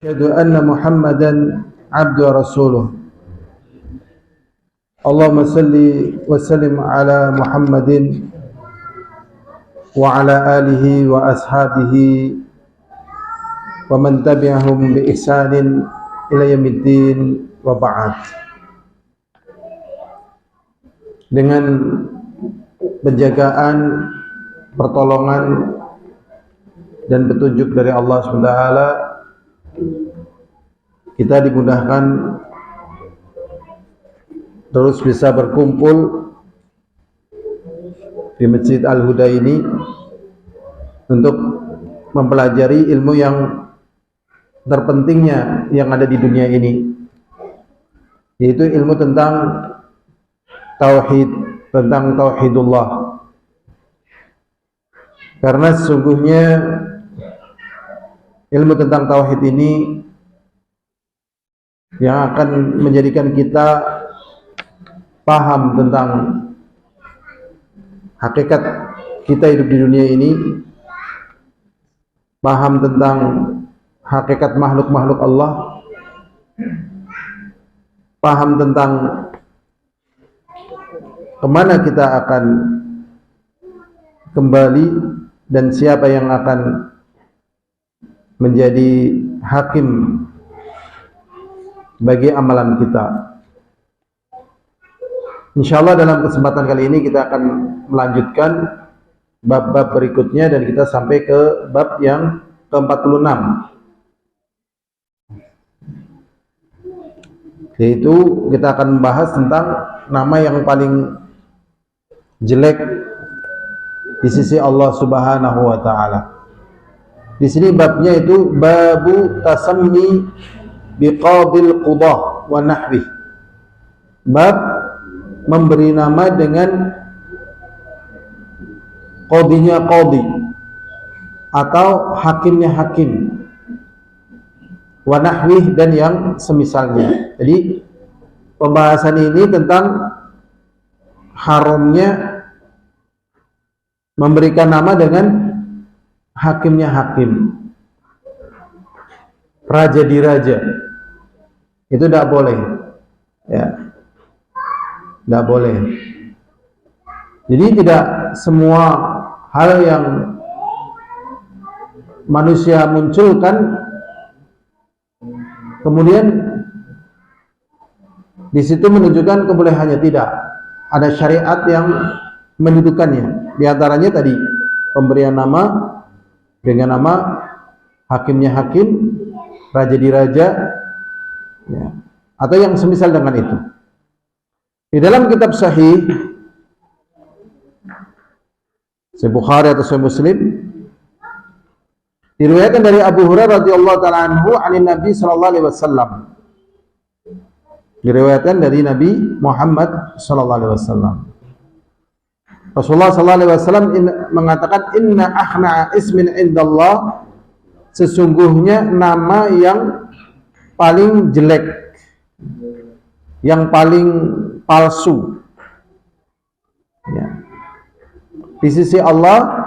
Asyhadu anna Muhammadan abdu wa rasuluh. Allahumma salli wa sallim ala Muhammadin wa ala alihi wa ashabihi wa man tabi'ahum bi ihsanin ila yaumiddin wa ba'd. Dengan penjagaan, pertolongan dan petunjuk dari Allah SWT, kita dimudahkan terus bisa berkumpul di Masjid Al-Huda ini untuk mempelajari ilmu yang terpentingnya yang ada di dunia ini, yaitu ilmu tentang tauhid, tentang tauhidullah. Karena sesungguhnya ilmu tentang tauhid ini yang akan menjadikan kita paham tentang hakikat kita hidup di dunia ini, paham tentang hakikat makhluk-makhluk Allah, paham tentang kemana kita akan kembali dan siapa yang akan menjadi hakim bagi amalan kita. Insyaallah dalam kesempatan kali ini kita akan melanjutkan bab-bab berikutnya dan kita sampai ke bab yang ke-46, yaitu kita akan membahas tentang nama yang paling jelek di sisi Allah Subhanahu wa taala. Di sini babnya itu babu tasammi biqadil qudah wa nahwi. Bab memberi nama dengan qadinya qadi atau hakimnya hakim, wa nahwi dan yang semisalnya. Jadi pembahasan ini tentang haramnya memberikan nama dengan hakimnya hakim, raja di raja. Itu tidak boleh, ya, tidak boleh. Jadi tidak semua hal yang manusia munculkan kemudian di situ menunjukkan kebolehannya. Tidak, ada syariat yang mendudukannya. Di antaranya tadi pemberian nama dengan nama hakimnya hakim, raja di raja, ya, atau yang semisal dengan itu. Di dalam kitab Sahih Bukhari atau Sahih Muslim diriwayatkan dari Abu Hurairah radhiyallahu taala anhu anin Nabi sallallahu alaihi wasallam. Diriwayatkan dari Nabi Muhammad sallallahu alaihi wasallam. Rasulullah sallallahu alaihi wasallam mengatakan, inna akhna'a ismin indallah, sesungguhnya nama yang paling jelek, yang paling palsu, ya, di sisi Allah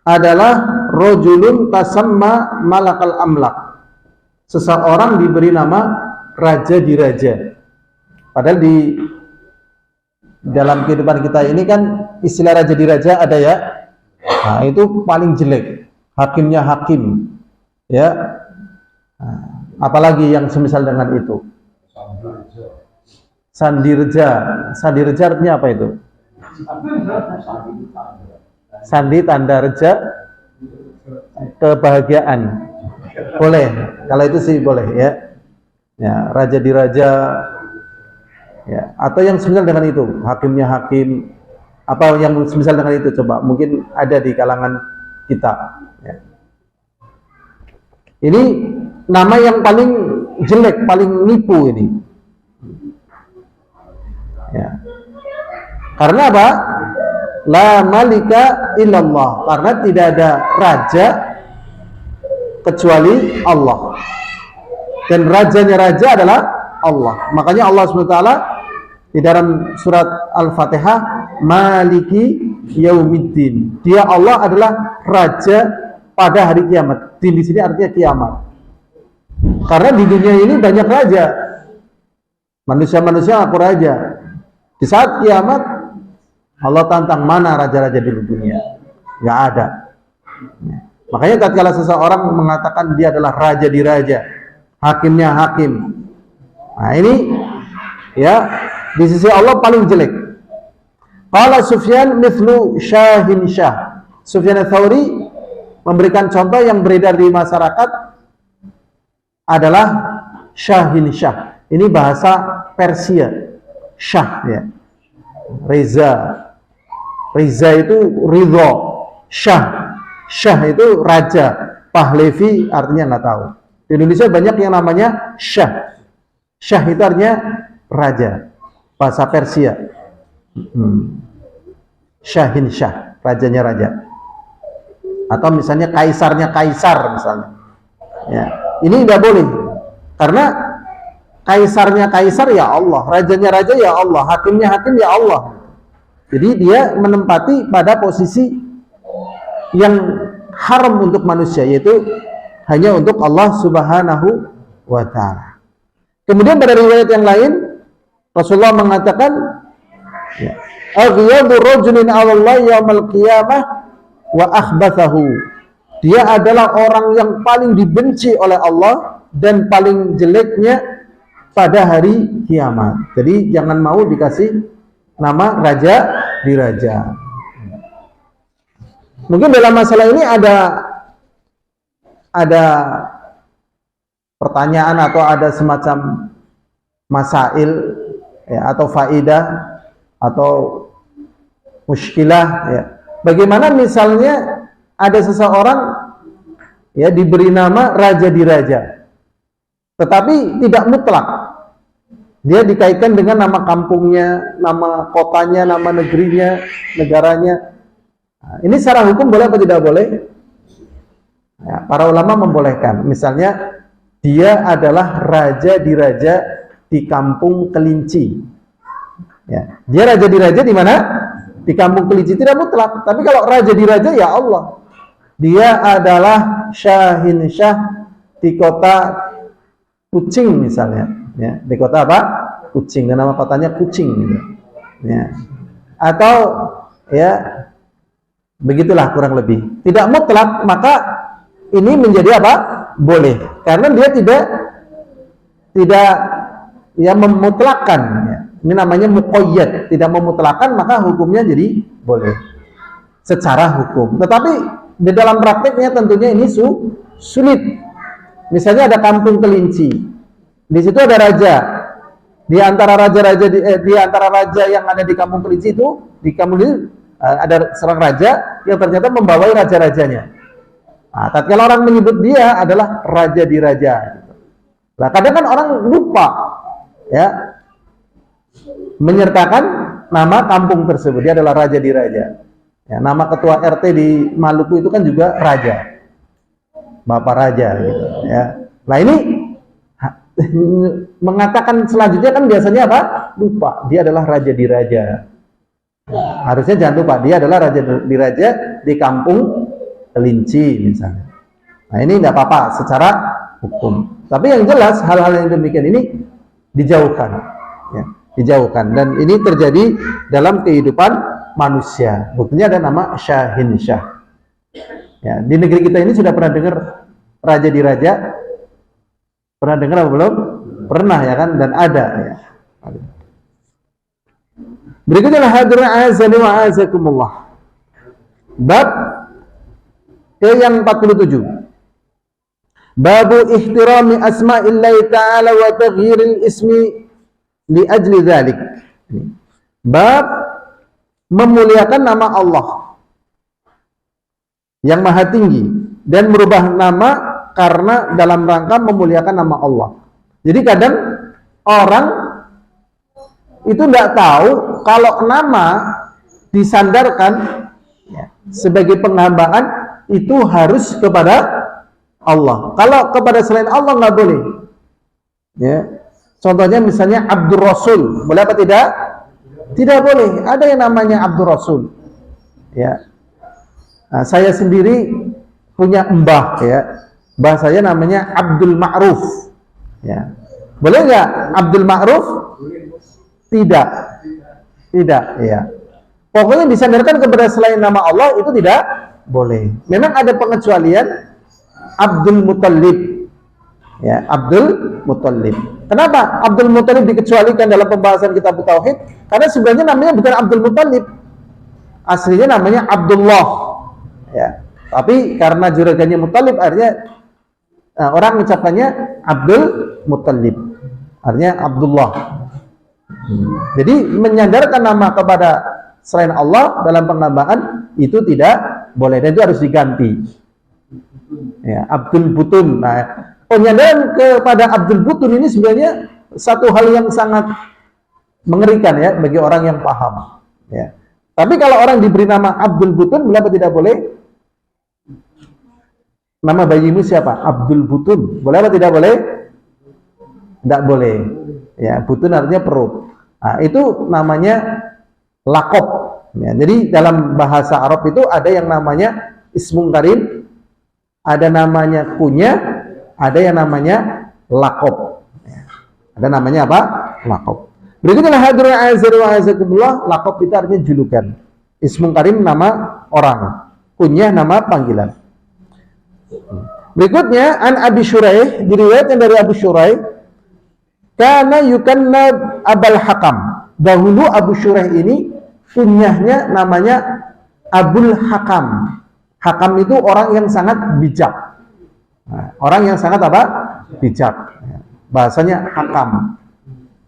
adalah rajulun tasamma malakal amlak, seseorang diberi nama raja di raja. Padahal di dalam kehidupan kita ini kan istilah raja di raja ada, ya. Nah, itu paling jelek, hakimnya hakim, ya. Nah, apalagi yang semisal dengan itu. Sandirja. Sandirja artinya apa itu? Sandi tanda reja, kebahagiaan. Boleh, kalau itu sih boleh, ya. Ya, raja di raja, ya, atau yang semisal dengan itu, hakimnya hakim, apa yang semisal dengan itu, coba mungkin ada di kalangan kita, ya. Ini nama yang paling jelek, paling nipu ini, ya. Karena apa? La malika illallah, karena tidak ada raja kecuali Allah, dan rajanya raja adalah Allah. Makanya Allah SWT di dalam surat Al-Fatihah, Maliki Yaumiddin, Dia Allah adalah raja pada hari kiamat. Din di sini artinya kiamat. Karena di dunia ini banyak raja. Manusia-manusia aku raja. Di saat kiamat Allah tantang, mana raja-raja di dunia? Nggak ada. Makanya tatkala seseorang mengatakan dia adalah raja di raja, hakimnya hakim. Nah ini ya di sisi Allah paling jelek. Qala Sufyan mithlu Syahin Syah. Sufyan Ats-Tsauri memberikan contoh yang beredar di masyarakat adalah Syahin Syah. Ini bahasa Persia. Syah ya. Reza. Reza itu ridho. Syah. Syah itu raja. Pahlavi artinya nggak tahu. Di Indonesia banyak yang namanya Syah. Syah itu artinya raja. Bahasa Persia. Syahin Syah, rajanya raja. Atau misalnya kaisarnya kaisar misalnya. Ya, ini nggak boleh. Karena kaisarnya kaisar ya Allah, rajanya raja ya Allah, hakimnya hakim ya Allah. Jadi dia menempati pada posisi yang haram untuk manusia, yaitu hanya untuk Allah Subhanahu wa ta'ala. Kemudian pada riwayat yang lain Rasulullah mengatakan, aghyadu rajulin 'ala Allah yaumil qiyamah wa akhbathahu. Dia adalah orang yang paling dibenci oleh Allah dan paling jeleknya pada hari kiamat. Jadi jangan mau dikasih nama raja di raja. Mungkin dalam masalah ini ada pertanyaan atau ada semacam masail ya, atau faidah atau muskilah ya. Bagaimana misalnya ada seseorang ya diberi nama raja di raja, tetapi tidak mutlak. Dia dikaitkan dengan nama kampungnya, nama kotanya, nama negerinya, negaranya. Nah, ini secara hukum boleh atau tidak boleh? Ya, para ulama membolehkan. Misalnya dia adalah raja di kampung Kelinci. Ya, dia raja di raja di mana? Di kampung Kelinci, tidak mutlak. Tapi kalau raja di raja ya Allah. Dia adalah Syahin Syah di kota Kucing misalnya, ya, di kota apa? Kucing, dan nama kotanya Kucing gitu. Ya. Atau ya begitulah kurang lebih. Tidak mutlak, maka ini menjadi apa? Boleh. Karena dia tidak ya memutlakkan ya. Ini namanya muqayyad, tidak memutlakkan, maka hukumnya jadi boleh secara hukum. Tetapi di dalam prakteknya tentunya ini sulit. Misalnya ada kampung Kelinci, di situ ada raja. Di antara raja yang ada di kampung Kelinci itu, di kampung ini ada seorang raja yang ternyata membawai raja-rajanya. Nah, tatkala orang menyebut dia adalah raja di raja. Nah, kadang kan orang lupa, ya, menyertakan nama kampung tersebut. Dia adalah raja di raja. Ya, nama ketua RT di Maluku itu kan juga raja. Bapak raja gitu ya. Nah ini mengatakan selanjutnya kan biasanya apa? Lupa, dia adalah raja di raja. Harusnya jangan lupa, dia adalah raja di raja di kampung Kelinci misalnya. Nah ini tidak apa-apa secara hukum. Tapi yang jelas hal-hal yang demikian ini dijauhkan, ya, dijauhkan. Dan ini terjadi dalam kehidupan manusia. Buktinya ada nama Syahin Syah. Ya, di negeri kita ini sudah pernah dengar raja di raja? Pernah dengar atau belum? Pernah ya kan? Dan ada ya. Berikutnya hadirin azani wa azakumullah. Bab ke yang 47. Babu ihtirami asma'illahi ta'ala wa taghyiril ismi li ajli dzalik. Bab memuliakan nama Allah yang maha tinggi dan merubah nama karena dalam rangka memuliakan nama Allah. Jadi kadang orang itu tidak tahu kalau nama disandarkan ya, sebagai penghambaan itu harus kepada Allah. Kalau kepada selain Allah nggak boleh. Ya. Contohnya misalnya Abdur Rasul, boleh apa tidak? Tidak boleh. Ada yang namanya Abdur Rasul. Ya. Nah, saya sendiri punya mbah ya. Mbah saya namanya Abdul Ma'ruf. Ya. Boleh nggak Abdul Ma'ruf? Tidak. Tidak, ya. Pokoknya disandarkan kepada selain nama Allah itu tidak boleh. Memang ada pengecualian Abdul Muttalib. Ya, Abdul Muttalib. Kenapa Abdul Muttalib dikecualikan dalam pembahasan kitab Tauhid? Karena sebenarnya namanya bukan Abdul Muttalib. Aslinya namanya Abdullah. Ya. Tapi karena juragannya Muttalib artinya orang mengucapkannya Abdul Muttalib. Artinya Abdullah. Jadi menyandarkan nama kepada selain Allah dalam pengambangan itu tidak boleh dan itu harus diganti. Ya, Abdul Butun. Nah, penyandaran kepada Abdul Butun ini sebenarnya satu hal yang sangat mengerikan ya bagi orang yang paham. Ya. Tapi kalau orang diberi nama Abdul Butun, mengapa tidak boleh? Nama bayimu siapa? Abdul Butun. Boleh apa tidak boleh? Tidak boleh. Ya, Butun artinya perut. Nah, itu namanya lakob. Ya, jadi dalam bahasa Arab itu ada yang namanya ismun karim, ada namanya kunya, ada yang namanya lakob. Ya, ada namanya apa? Lakob. Berikutnya hadirin azza wa jazakumullah, lakob itu artinya julukan. Ismun karim nama orang, kunyah nama panggilan. Berikutnya an Abi Syuraih, diriwayatkan dari Abu Syuraih, kana yukanna Abul Hakam. Dahulu Abu Syuraih ini kunyahnya namanya Abul Hakam. Hakam itu orang yang sangat bijak. Nah, orang yang sangat apa? Bijak. Bahasanya hakam.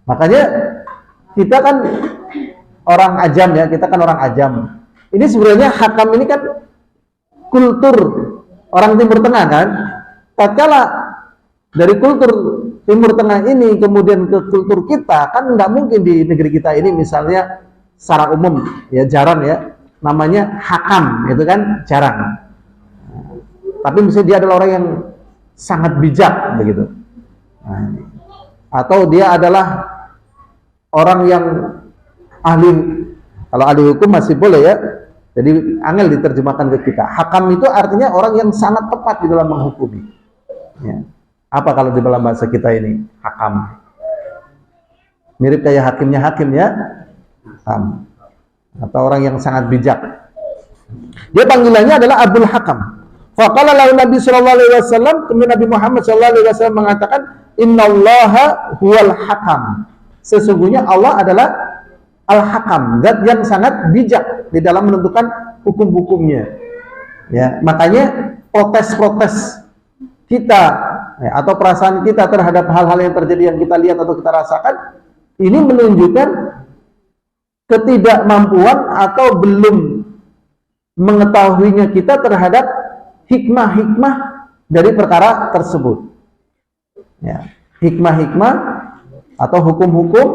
Makanya kita kan orang ajam ya, kita kan orang ajam. Ini sebenarnya hakam ini kan kultur orang Timur Tengah kan. Tatkala dari kultur Timur Tengah ini kemudian ke kultur kita, kan nggak mungkin di negeri kita ini misalnya secara umum ya jarang ya namanya hakam, itu kan jarang. Tapi misalnya dia adalah orang yang sangat bijak begitu. Nah, atau dia adalah orang yang ahli, kalau ahli hukum masih boleh ya. Jadi angel diterjemahkan ke kita. Hakam itu artinya orang yang sangat tepat di dalam menghukumi. Ya. Apa kalau di dalam bahasa kita ini? Hakam. Mirip kayak hakimnya hakim ya. Hakam. Atau orang yang sangat bijak. Dia panggilannya adalah Abdul Hakam. Faqala lahu Nabi sallallahu alaihi wasallam, kemudian Nabi Muhammad sallallahu alaihi wasallam mengatakan, "Innallaha huwal hakam." Sesungguhnya Allah adalah Al-Hakam, zat yang sangat bijak di dalam menentukan hukum-hukumnya. Ya, makanya protes-protes kita ya, atau perasaan kita terhadap hal-hal yang terjadi yang kita lihat atau kita rasakan ini menunjukkan ketidakmampuan atau belum mengetahuinya kita terhadap hikmah-hikmah dari perkara tersebut. Ya, hikmah-hikmah atau hukum-hukum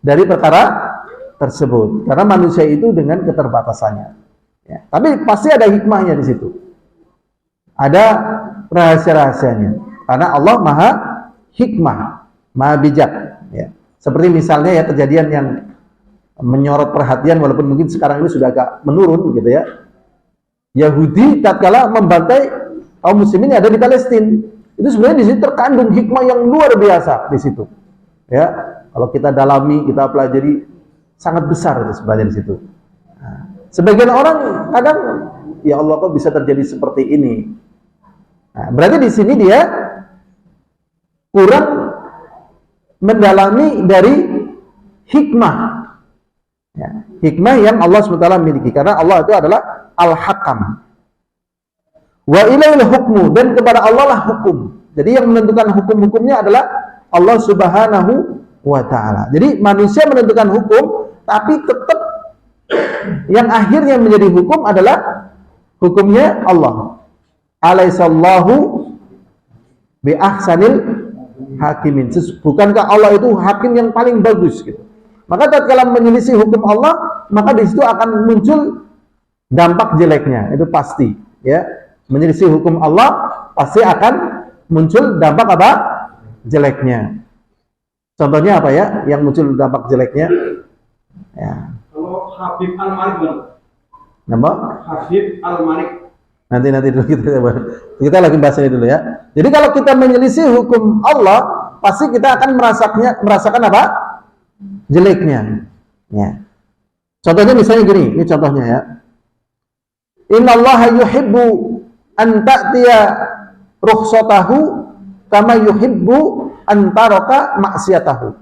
dari perkara tersebut. Karena manusia itu dengan keterbatasannya. Ya, tapi pasti ada hikmahnya di situ. Ada rahasia-rahasianya. Karena Allah maha hikmah, maha bijak. Ya. Seperti misalnya ya kejadian yang menyorot perhatian walaupun mungkin sekarang ini sudah agak menurun gitu ya. Yahudi tatkala membantai kaum muslimin yang ada di Palestina. Itu sebenarnya di situ terkandung hikmah yang luar biasa di situ. Ya, kalau kita dalami, kita pelajari sangat besar itu sebenarnya di situ. Nah, sebagian orang kadang ya Allah kok bisa terjadi seperti ini. Nah, berarti di sini dia kurang mendalami dari hikmah. Ya, hikmah yang Allah SWT miliki karena Allah itu adalah Al-Hakam. Wa ilaihil hukmu, dan kepada Allah lah hukum. Jadi yang menentukan hukum-hukumnya adalah Allah Subhanahu wa ta'ala. Jadi manusia menentukan hukum, tapi tetap yang akhirnya menjadi hukum adalah hukumnya Allah. Alaihissallahu bi ahsanil hakimin. Bukankah Allah itu hakim yang paling bagus gitu. Maka tatkala menyelisih hukum Allah, maka di situ akan muncul dampak jeleknya, itu pasti ya. Menyelisih hukum Allah pasti akan muncul dampak apa? Jeleknya. Contohnya apa ya yang muncul dampak jeleknya? Ya. Kalau Habib Al-Malik, nama? Habib Al-Malik. Nanti dulu kita lagi bahas ini dulu ya. Jadi kalau kita menyelisih hukum Allah, pasti kita akan merasakan apa? Jeleknya. Ya. Contohnya misalnya gini, ini contohnya ya. Innallaha yuhibbu an ta'tiya rukhsatahu kama yuhibbu an taraka maksiatahu.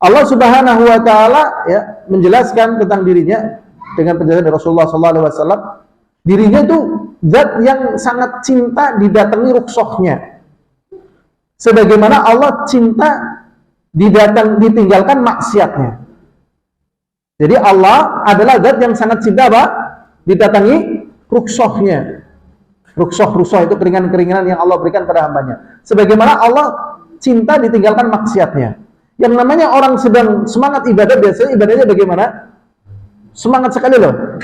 Allah Subhanahu wa taala ya menjelaskan tentang dirinya dengan penjelasan dari Rasulullah sallallahu alaihi wasallam, dirinya itu zat yang sangat cinta didatangi rukhsahnya. Sebagaimana Allah cinta ditinggalkan maksiatnya. Jadi Allah adalah zat yang sangat cinta apa? Didatangi rukhsahnya. Rukhsah itu keringanan-keringanan yang Allah berikan pada hambanya. Sebagaimana Allah cinta ditinggalkan maksiatnya. Yang namanya orang sedang semangat ibadah, biasanya ibadahnya bagaimana? Semangat sekali loh.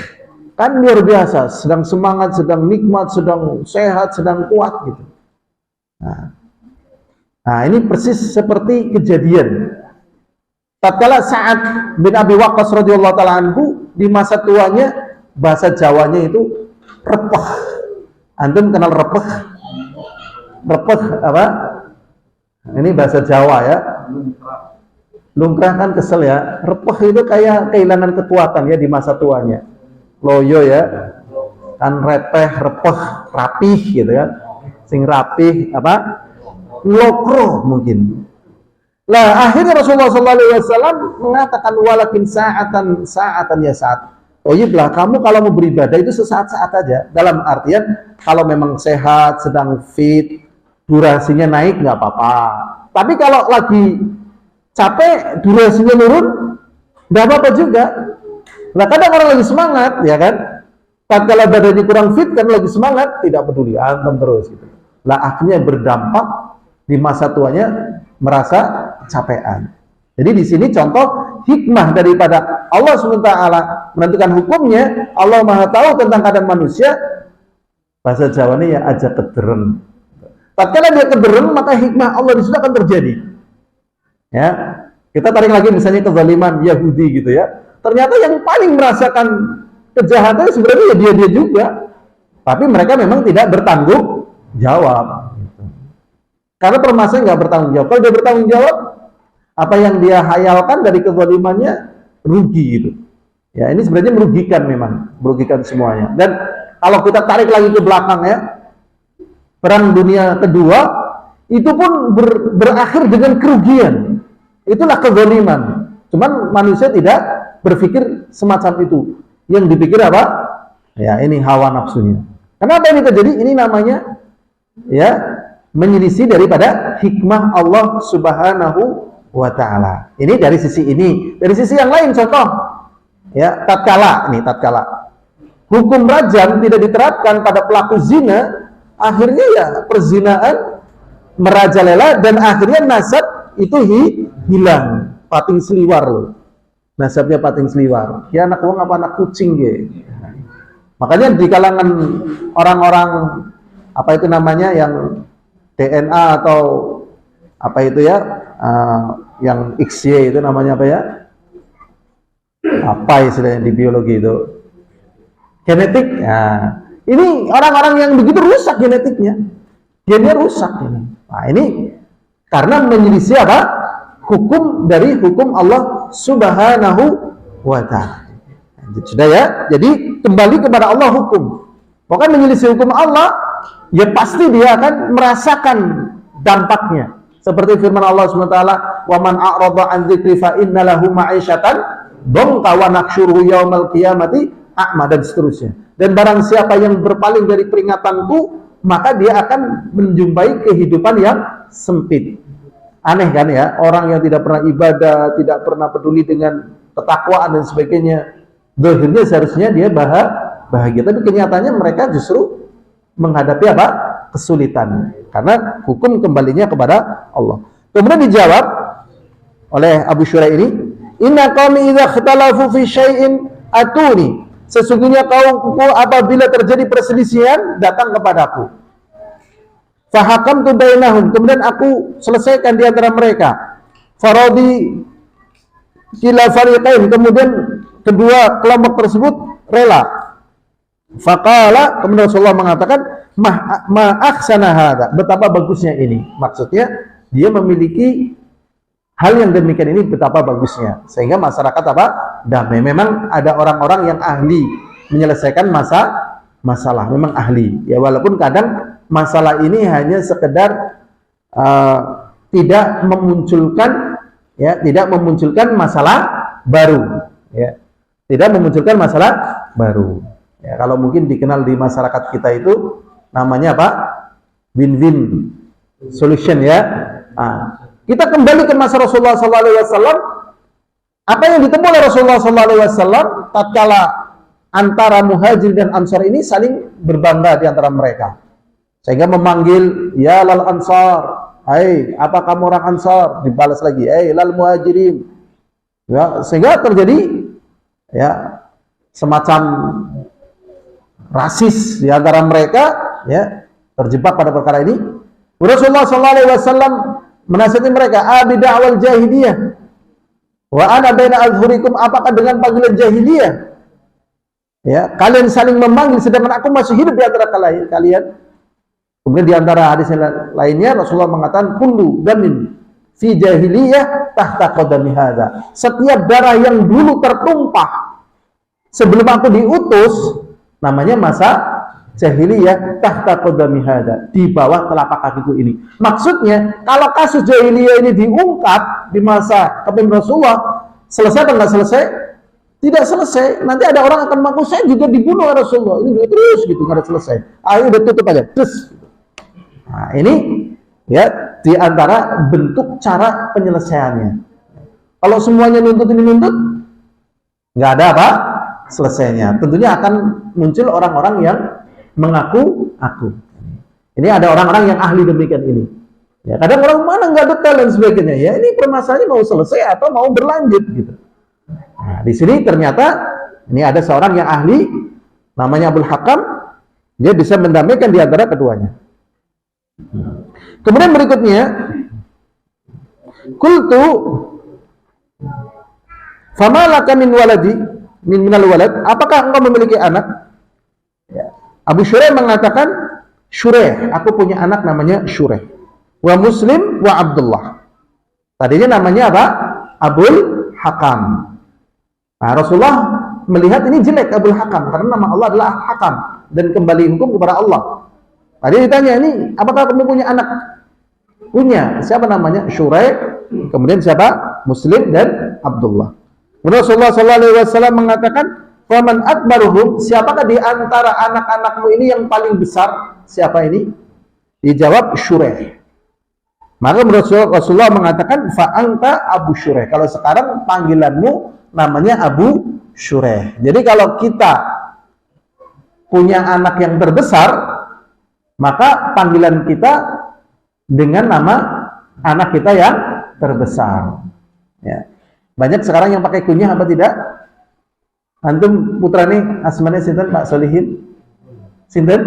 Kan luar biasa, sedang semangat, sedang nikmat, sedang sehat, sedang kuat gitu. Nah, ini persis seperti kejadian tatkala Sa'ad bin Abi Waqqas radhiyallahu taala anhu di masa tuanya, bahasa Jawanya itu repeh. Antum kenal repeh? Repeh apa? Ini bahasa Jawa ya. Lumrah kan kesel ya. Repeh itu kayak kehilangan kekuatan ya di masa tuanya. Loyo ya. Kan repeh, repeh, rapih gitu ya. Sing rapih apa? Lokro mungkin. Lah akhirnya Rasulullah SAW mengatakan walakin sa'atan ya saat. Oh iya lah, kamu kalau mau beribadah itu sesaat-saat aja. Dalam artian kalau memang sehat, sedang fit, durasinya naik nggak apa-apa. Tapi kalau lagi capek, durasinya turun, nggak apa-apa juga. Nah kadang orang lagi semangat, ya kan? Tatkala badannya kurang fit kan lagi semangat, tidak peduli, antem terus gitu. Lah akhirnya berdampak di masa tuanya merasa kecapean. Jadi di sini contoh hikmah daripada Allah SWT menentukan hukumnya. Allah Maha tahu tentang keadaan manusia. Bahasa Jawa ini ya aja kedereng. Tatkala dia kedereng, maka hikmah Allah di situ akan terjadi. Ya, kita tarik lagi misalnya kezaliman Yahudi gitu ya. Ternyata yang paling merasakan kejahatan sebenarnya ya dia juga. Tapi mereka memang tidak bertanggung jawab. Karena permasalahan nggak bertanggung jawab. Kalau dia bertanggung jawab, apa yang dia hayalkan dari kezalimannya rugi gitu. Ya ini sebenarnya merugikan, memang merugikan semuanya. Dan kalau kita tarik lagi ke belakang ya, Perang Dunia Kedua itu pun berakhir dengan kerugian. Itulah kezaliman. Cuman manusia tidak berpikir semacam itu. Yang dipikir apa? Ya ini hawa nafsunya. Kenapa ini terjadi? Ini namanya ya menyelisih daripada hikmah Allah Subhanahu wa ta'ala. Ini dari sisi ini. Dari sisi yang lain contoh ya, tatkala hukum rajam tidak diterapkan pada pelaku zina, akhirnya ya perzinaan merajalela dan akhirnya nasab itu hilang. Pating seliwar loh. Nasabnya pating seliwar. Ya anak wong apa anak kucing gitu. Makanya di kalangan orang-orang apa itu namanya yang DNA atau apa itu ya, yang XY itu namanya apa ya? Apa istilahnya di biologi itu? Genetik. Nah, ini orang-orang yang begitu rusak genetiknya, gennya rusak ini. Nah ini karena menyelisih apa? Hukum dari hukum Allah Subhanahu wa ta'ala. Sudah ya? Jadi kembali kepada Allah hukum. Pokoknya menyelisih hukum Allah, ya pasti dia akan merasakan dampaknya. Seperti firman Allah SWT, "Wa man a'rada an dzikri fa inna lahu ma'isyatan dhanka wa nahsyuruhu yaumal qiyamati a'ma," dan seterusnya. Dan barang siapa yang berpaling dari peringatanku, maka dia akan menjumpai kehidupan yang sempit. Aneh kan ya, orang yang tidak pernah ibadah, tidak pernah peduli dengan ketakwaan dan sebagainya, zahirnya seharusnya dia bahagia, tapi kenyataannya mereka justru menghadapi apa? Kesulitan. Karena hukum kembalinya kepada Allah. Kemudian dijawab oleh Abu Syurai ini, "Inna qaumi idza ikhtalafu fi syai'in atuni." Sesungguhnya kaumku apabila terjadi perselisihan datang kepadaku. Fahakamtu bainahum, kemudian aku selesaikan di antara mereka. Faradi kila fariqain, kemudian kedua kelompok tersebut rela. Faqala, kemudian Rasulullah mengatakan, ma ahsana hadza, betapa bagusnya ini. Maksudnya dia memiliki hal yang demikian ini betapa bagusnya, sehingga masyarakat apa? Damai. Memang ada orang-orang yang ahli menyelesaikan masalah, memang ahli. Ya walaupun kadang masalah ini hanya sekedar tidak memunculkan masalah baru, ya. Tidak memunculkan masalah baru. Ya, kalau mungkin dikenal di masyarakat kita itu namanya apa? Win-win solution, ya. Kita kembali ke masa Rasulullah SAW. Apa yang ditemui oleh Rasulullah SAW tatkala antara Muhajir dan Ansar ini saling berbangga di antara mereka, sehingga memanggil ya lal Ansar, hai apa kamu orang Ansar, dibalas lagi hai lal Muhajirin, ya, sehingga terjadi ya semacam rasis di antara mereka, ya, terjebak pada perkara ini. Rasulullah SAW menasihati mereka, abi da'wal jahiliyah wa ana baina azhurikum, apakah dengan panggilan jahiliyah, ya, kalian saling memanggil sedangkan aku masih hidup di antara kalian. Kemudian di antara hadis lainnya Rasulullah mengatakan kullu damin fi jahiliyah tahta qadami hadza, setiap darah yang dulu tertumpah sebelum aku diutus namanya masa jahiliyah tahta qadami hadza, di bawah telapak kakiku ini. Maksudnya kalau kasus jahiliyah ini diungkap di masa kepemimpinan Rasulullah, selesai atau enggak selesai? Tidak selesai. Nanti ada orang akan mengaku saya juga dibunuh oleh Rasulullah, ini juga terus gitu, nggak ada selesai. Ayo udah tutup aja, terus. Nah ini ya di antara bentuk cara penyelesaiannya. Kalau semuanya nuntut ini nuntut, nggak ada apa selesainya. Tentunya akan muncul orang-orang yang mengaku aku. Ini ada orang-orang yang ahli demikian ini. Ya, kadang orang mana nggak detail dan sebagainya. Ya ini permasalahannya mau selesai atau mau berlanjut gitu. Nah, di sini ternyata ini ada seorang yang ahli namanya Abul Hakam, dia bisa mendamaikan di antara keduanya. Kemudian berikutnya, qultu fama laka min waladi minal walad, apakah engkau memiliki anak? Ya. Abu Shuraih mengatakan, Shuraih, aku punya anak namanya Shuraih. Wa Muslim wa Abdullah. Tadinya namanya apa? Abul Hakam. Nah, Rasulullah melihat ini jelek Abul Hakam karena nama Allah adalah Hakam dan kembali hukum kepada Allah. Tadi ditanya, ini apakah kamu punya anak? Punya. Siapa namanya? Shuraih. Kemudian siapa? Muslim dan Abdullah. Rasulullah SAW mengatakan, "Faman akbaruhum, siapakah di antara anak-anakmu ini yang paling besar?" Siapa ini? Dijawab Shuraih. Maka Rasulullah mengatakan, "Fa anta Abu Shuraih." Kalau sekarang panggilanmu namanya Abu Shuraih. Jadi kalau kita punya anak yang terbesar, maka panggilan kita dengan nama anak kita yang terbesar. Ya. Banyak sekarang yang pakai kunyah apa tidak? Antum putra nih asmane sinten Pak Solihin? Sinten?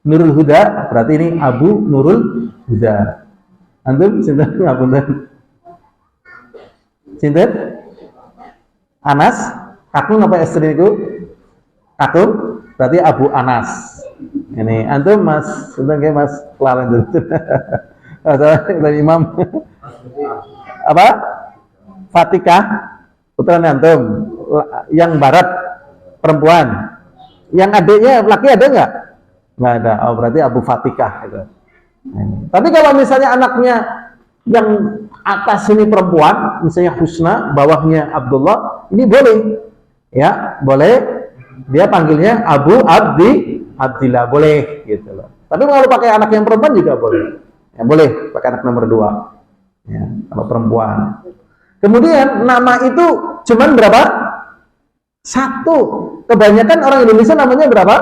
Nurul Huda, berarti ini Abu Nurul Huda. Antum sinten? Ngapunten. Sinten? Anas? Aku ngapa istri niku? Aku berarti Abu Anas. Ini antum Mas, sinten ge Mas kelalen dulu. Dari Imam. Apa? Fatikah, putra antum. Yang barat perempuan, yang adiknya laki ada nggak? Nggak ada. Oh berarti Abu Fatikah gitu. Tapi kalau misalnya anaknya yang atas ini perempuan, misalnya Husna, bawahnya Abdullah, ini boleh, ya boleh. Dia panggilnya Abu Abdillah, boleh gitu loh. Tapi kalau pakai anak yang perempuan juga boleh, ya boleh pakai anak nomor 2, ya kalau perempuan. Kemudian nama itu cuman berapa? 1. Kebanyakan orang Indonesia namanya berapa?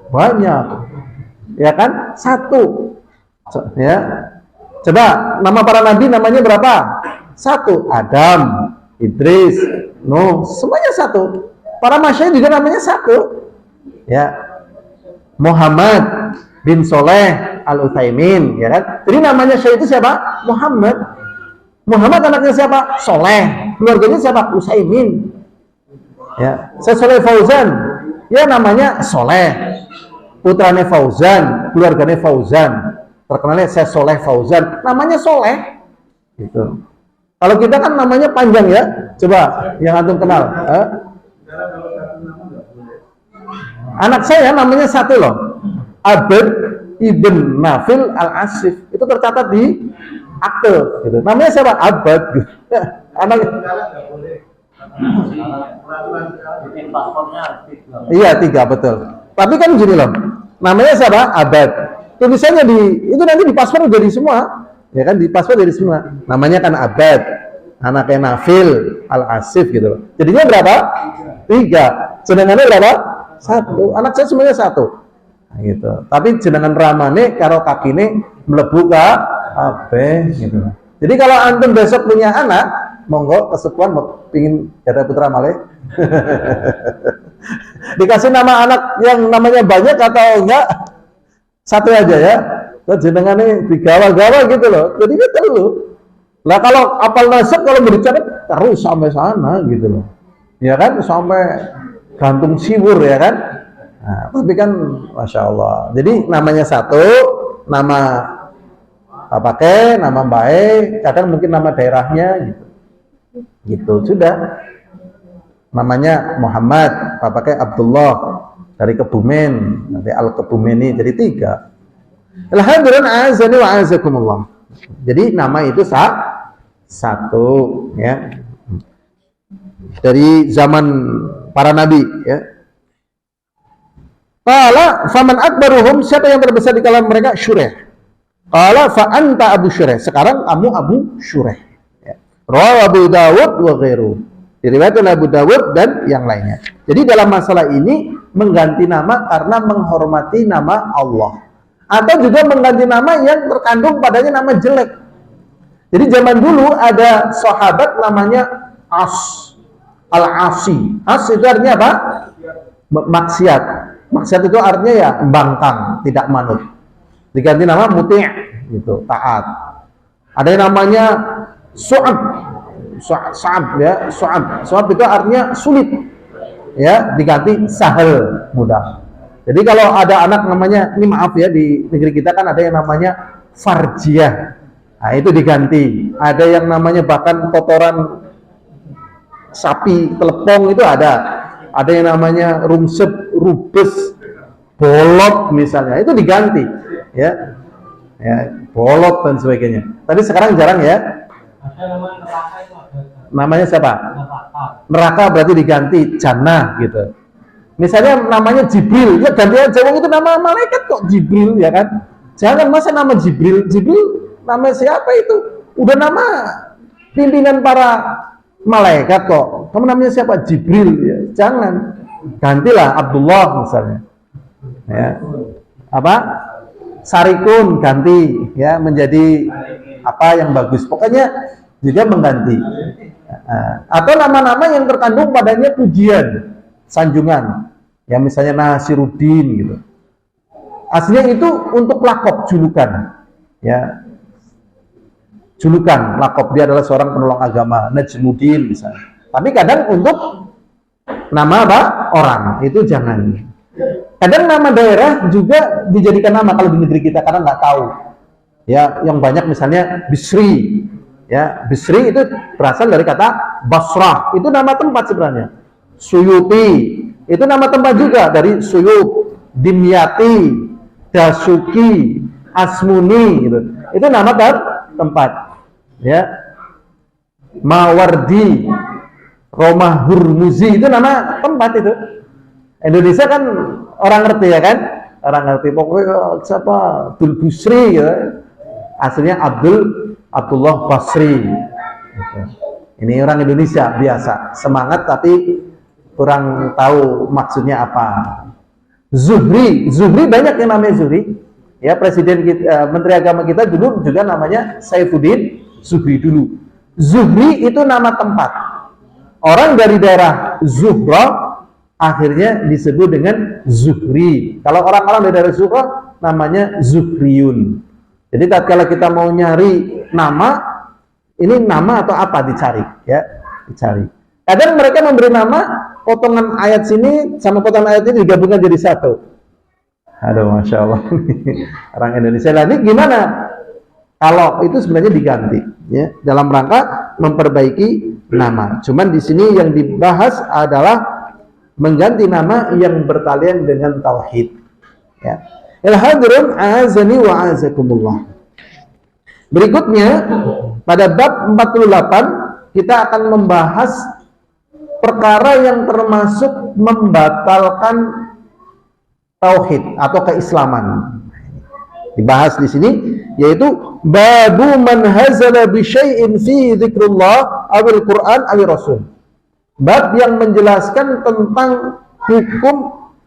Banyak. Ya kan? 1. Ya. Coba nama para nabi namanya berapa? 1. Adam, Idris, Nuh, semuanya 1. Para masyayikh juga namanya 1. Ya. Muhammad bin Soleh Al-Utsaimin, ya kan? Jadi namanya syekh itu siapa? Muhammad. Muhammad anaknya siapa? Soleh. Keluarganya siapa? Utsaimin. Ya, saya Soleh Fauzan, ya namanya Soleh, putranya Fauzan, keluarganya Fauzan. terkenalnya saya Soleh Fauzan, namanya Soleh gitu. Kalau kita kan namanya panjang ya, coba yang antum kenal. Anak saya namanya satu loh, Abed Ibn Nafil Al-Asif, itu tercatat di akte gitu. Namanya siapa? Abad gitu. Anak iya 3 betul. Tapi kan gini loh, namanya siapa? Abad. Tulisannya itu nanti di paspor jadi semua, ya kan, di paspor jadi semua. Namanya kan Abad, anaknya Nafil Al-Asif gitu loh. Jadinya berapa? 3. Jenengannya berapa? 1. Anak saya semuanya 1. Nah, gitu. Tapi jenengan ramane karo kakine mlebu ka ape gitu. Jadi kalau antum besok punya anak, monggo kesepuan pingin ada putra malih. Dikasih nama anak yang namanya banyak atau enggak? 1 aja ya. Terus jenengannya digawa-gawa gitu loh. Jadi itu telu. Lah kalau apal nasab kalau berbicara terus sampai sana gitu loh. Ya kan sampai gantung siwur ya kan. Nah, tapi kan Masya Allah. Jadi namanya 1, nama pakai nama baik, kadang mungkin nama daerahnya gitu. Gitu sudah. Namanya Muhammad, pakai Abdullah dari Kebumen, nanti Al-Kebumeni jadi 3. Alhamdulillah azani wa azakumullah. Jadi nama itu 1 ya. Dari zaman para nabi ya. Qala faman akbaruhum, siapa yang terbesar di kalangan mereka? Syureh. Qala fa anta Abu Syureh, sekarang kamu Abu Syureh ya. Rawahu Abu Dawud wa ghairu, diriwayatkan Abu Dawud dan yang lainnya. Jadi dalam masalah ini mengganti nama karena menghormati nama Allah, atau juga mengganti nama yang terkandung padanya nama jelek. Jadi zaman dulu ada sahabat namanya As Al-Asi. As itu artinya apa? Maksiat. Maksiat itu artinya ya bangkang, tidak manut. Diganti nama Muti' gitu, taat. Ada yang namanya Su'ab. Su'ab ya, Su'ab. Su'ab itu artinya sulit. Ya, diganti Sahal, mudah. Jadi kalau ada anak namanya, ini maaf ya, di negeri kita kan ada yang namanya Farjiah. Nah, itu diganti. Ada yang namanya bahkan kotoran sapi, telepong itu ada. Ada yang namanya rungsep, rubes, bolot misalnya, itu diganti, ya, bolot dan sebagainya. Tapi sekarang jarang ya. Namanya siapa? Neraka berarti diganti Jannah gitu. Misalnya namanya Jibril, ya gantian Jawa itu nama malaikat kok Jibril ya kan? Jangan masa nama Jibril, nama siapa itu? Udah nama pimpinan para malaikat kok. Kamu namanya siapa? Jibril ya. Jangan. Gantilah Abdullah misalnya. Ya. Apa? Sarikun ganti ya menjadi apa yang bagus. Pokoknya juga mengganti. Atau nama-nama yang terkandung padanya pujian, sanjungan. Ya misalnya Nasiruddin gitu. Aslinya itu untuk lakop, julukan. Ya. Julukan, lakop, dia adalah seorang penolong agama, Najmuddin misalnya. Tapi kadang untuk nama apa? Orang, itu jangan. Kadang nama daerah juga dijadikan nama kalau di negeri kita karena nggak tahu. Ya, yang banyak misalnya Bisri. Ya, Bisri itu berasal dari kata Basrah, itu nama tempat sebenarnya. Suyuti, itu nama tempat juga dari Suyut, Dimyati, Dasuki, Asmuni gitu. Itu nama tempat. Ya, Mawardi, Roma Hurmuzi itu nama tempat itu. Indonesia kan orang ngerti ya kan, orang ngerti pokoknya siapa Abdul Busri gitu. Aslinya Abdullah Basri gitu. Ini orang Indonesia biasa semangat tapi kurang tahu maksudnya apa. Zuhri banyak yang namanya Zuhri ya. Presiden kita, Menteri Agama kita dulu juga namanya Saifuddin Zuhri dulu. Zuhri itu nama tempat. Orang dari daerah Zuhra akhirnya disebut dengan Zuhri. Kalau orang-orang dari daerah Zuhra namanya Zuhriyun. Jadi tatkala kita mau nyari nama, ini nama atau apa dicari ya, dicari. Kadang mereka memberi nama potongan ayat sini sama potongan ayat ini digabungkan jadi satu. Aduh, masya Allah. Orang Indonesia. Nah, ini gimana? Kalau itu sebenarnya diganti, ya, dalam rangka memperbaiki nama. Cuman di sini yang dibahas adalah mengganti nama yang bertalian dengan tauhid. Ya. Al-hadirun a'azani wa a'azakumullah. Berikutnya pada bab 48 kita akan membahas perkara yang termasuk membatalkan tauhid atau keislaman. Dibahas di sini yaitu babu man hazala bi syai'in fi dzikrullah awil Qur'an awil Rasul. Bab yang menjelaskan tentang hukum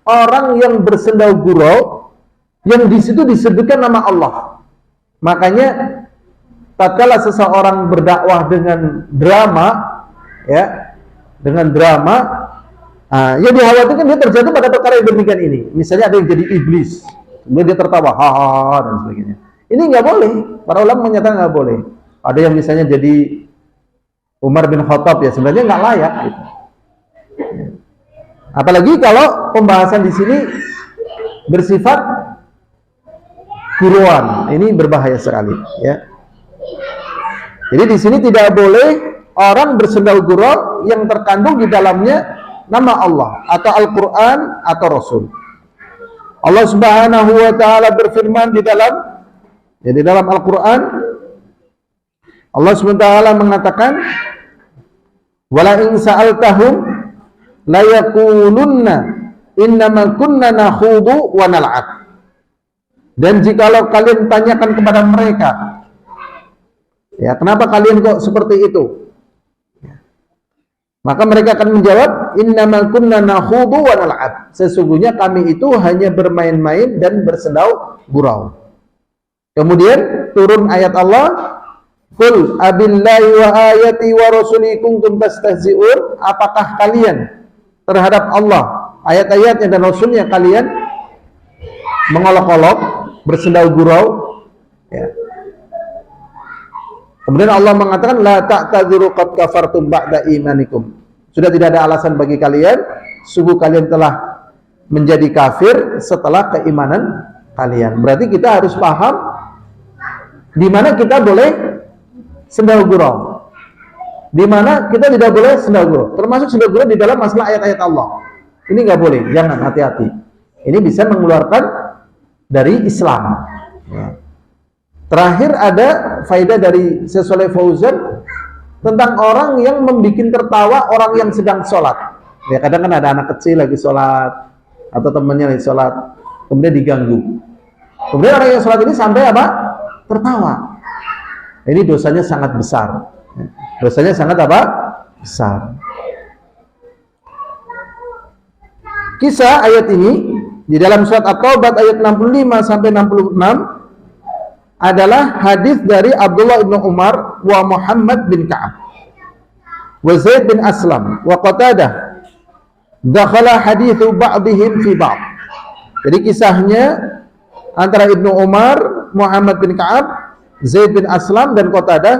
orang yang bersendau gurau yang di situ disebutkan nama Allah. Makanya tatkala seseorang berdakwah dengan drama, ya, dengan drama, ya dikhawatirkan dia terjatuh pada perkara yang demikian ini. Misalnya ada yang jadi iblis, kemudian dia tertawa, hahaha dan sebagainya. Ini nggak boleh. Para ulama menyatakan nggak boleh. Ada yang misalnya jadi Umar bin Khattab, ya sebenarnya nggak layak. Gitu. Apalagi kalau pembahasan di sini bersifat guruan, ini berbahaya sekali. Ya. Jadi di sini tidak boleh orang bersendau gurau yang terkandung di dalamnya nama Allah atau Al-Quran atau Rasul. Allah Subhanahu wa Ta'ala berfirman di dalam Al-Quran, Allah Subhanahu wa Ta'ala mengatakan, "Wala in sa'altahum la yaqulunna innama kunna nakhudu wa nal'ab." Dan jikalau kalian tanyakan kepada mereka, ya, kenapa kalian kok seperti itu? Maka mereka akan menjawab, innamal kunna nakhudu wa nal'ab. Sesungguhnya kami itu hanya bermain-main dan bersendau gurau. Kemudian turun ayat Allah, qul abillahi wa ayati wa rasuli kuntum tastahzi'un. Apakah kalian terhadap Allah, ayat-ayatnya dan rasulnya kalian mengolok-olok, bersendau gurau, ya. Kemudian Allah mengatakan la ta'tadzuru qad kafartum ba'da imanikum. Sudah tidak ada alasan bagi kalian, sungguh kalian telah menjadi kafir setelah keimanan kalian. Berarti kita harus paham di mana kita boleh sendau gurau, di mana kita tidak boleh sendau gurau. Termasuk sendau gurau di dalam masalah ayat-ayat Allah. Ini nggak boleh, jangan, hati-hati. Ini bisa mengeluarkan dari Islam. Ya. Terakhir ada faedah dari Syekh Shalih Fauzan tentang orang yang membuat tertawa orang yang sedang sholat. Ya, kadang kan ada anak kecil lagi sholat atau temannya lagi sholat, kemudian diganggu. Kemudian orang yang sholat ini sampai apa? Tertawa. Ini dosanya sangat besar. Dosanya sangat apa? Besar. Kisah ayat ini di dalam surat At-Taubah ayat 65 sampai 66 adalah hadis dari Abdullah bin Umar wa Muhammad bin Ka'ab wa Zaid bin Aslam wa Qatadah dakhala hadithu ba'dihim fi ba'd. Jadi kisahnya antara Ibnu Umar, Muhammad bin Ka'ab, Zaid bin Aslam dan Qatadah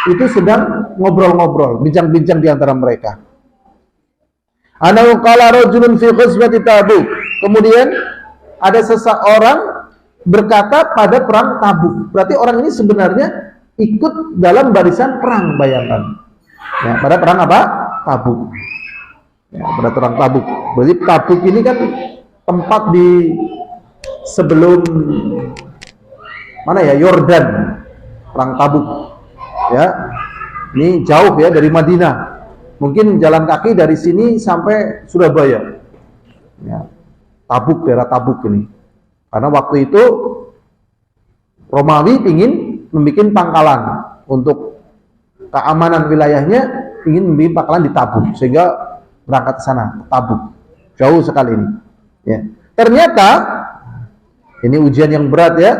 itu sedang ngobrol-ngobrol, bincang-bincang di antara mereka. Anahu qala rajulun fi ghazwati Tabuk. Kemudian ada seseorang berkata pada perang Tabuk. Berarti orang ini sebenarnya ikut dalam barisan perang, bayangkan. Ya, pada perang apa? Tabuk. Ya, pada perang Tabuk. Berarti Tabuk ini kan tempat di sebelum mana ya? Yordan. Perang Tabuk. Ya. Ini jauh ya dari Madinah. Mungkin jalan kaki dari sini sampai Surabaya. Ya. Tabuk, daerah Tabuk ini. Karena waktu itu Romawi ingin membuat pangkalan untuk keamanan wilayahnya, ingin membuat pangkalan di Tabuk, sehingga berangkat ke sana, Tabuk. Jauh sekali ini. Ya. Ternyata ini ujian yang berat ya.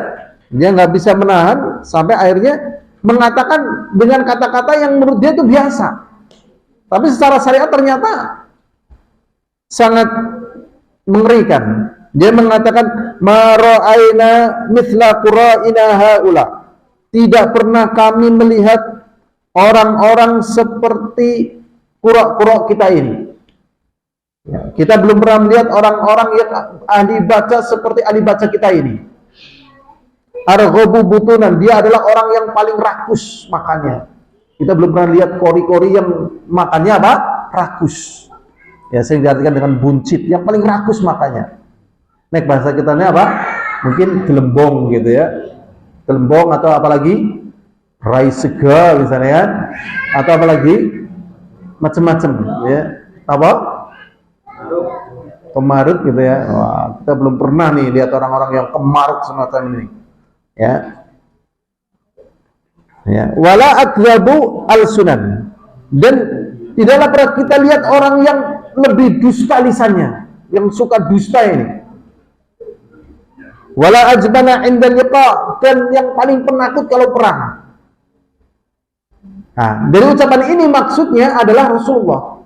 Dia nggak bisa menahan sampai akhirnya mengatakan dengan kata-kata yang menurut dia itu biasa. Tapi secara syariat ternyata sangat mengerikan. Dia mengatakan ma ra'aina mithla qura'ina haula. Tidak pernah kami melihat orang-orang seperti qura'-qura' kita ini. Ya, kita belum pernah melihat orang-orang yang ahli baca seperti ahli baca kita ini. Arghabu butunan, dia adalah orang yang paling rakus makannya. Kita belum pernah lihat kori-kori yang makannya apa? Rakus. Ya, sering diartikan dengan buncit, yang paling rakus makannya. Nek bahasa kita ini apa? Mungkin gelembong gitu ya. Gelembong atau apalagi rai sega misalnya kan, atau apalagi macam-macam ya. Apa? Kemarut gitu ya. Wah, kita belum pernah nih lihat orang-orang yang kemarut semacam ini. Ya. Ya, wala akdzabu al-sunan. Dan tidaklah pernah kita lihat orang yang lebih dusta lisannya, yang suka dusta ini. Wala ajbana 'inda liqa, dan yang paling penakut kalau perang. Nah, dari ucapan ini maksudnya adalah Rasulullah.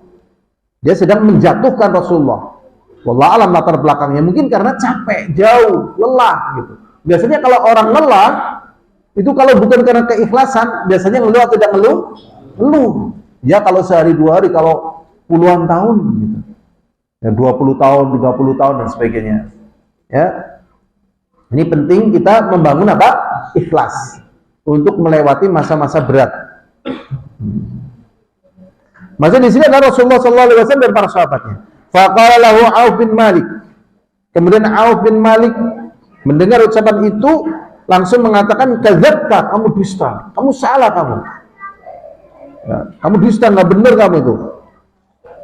Dia sedang menjatuhkan Rasulullah. Wallah alam latar belakangnya, mungkin karena capek, jauh, lelah gitu. Biasanya kalau orang lelah itu kalau bukan karena keikhlasan, biasanya ngeluh atau tidak ngeluh? Ngeluh. Ya kalau sehari dua hari, kalau puluhan tahun gitu. Ya 20 tahun, 30 tahun dan sebagainya. Ya. Ini penting kita membangun apa? Ikhlas untuk melewati masa-masa berat. Masa di sini adalah Rasulullah SAW dan para sahabatnya. Faqala lahu Auf bin Malik. Kemudian Auf bin Malik mendengar ucapan itu langsung mengatakan, kadzabta, kamu dusta, kamu salah kamu. Ya, kamu dusta, nggak benar kamu itu.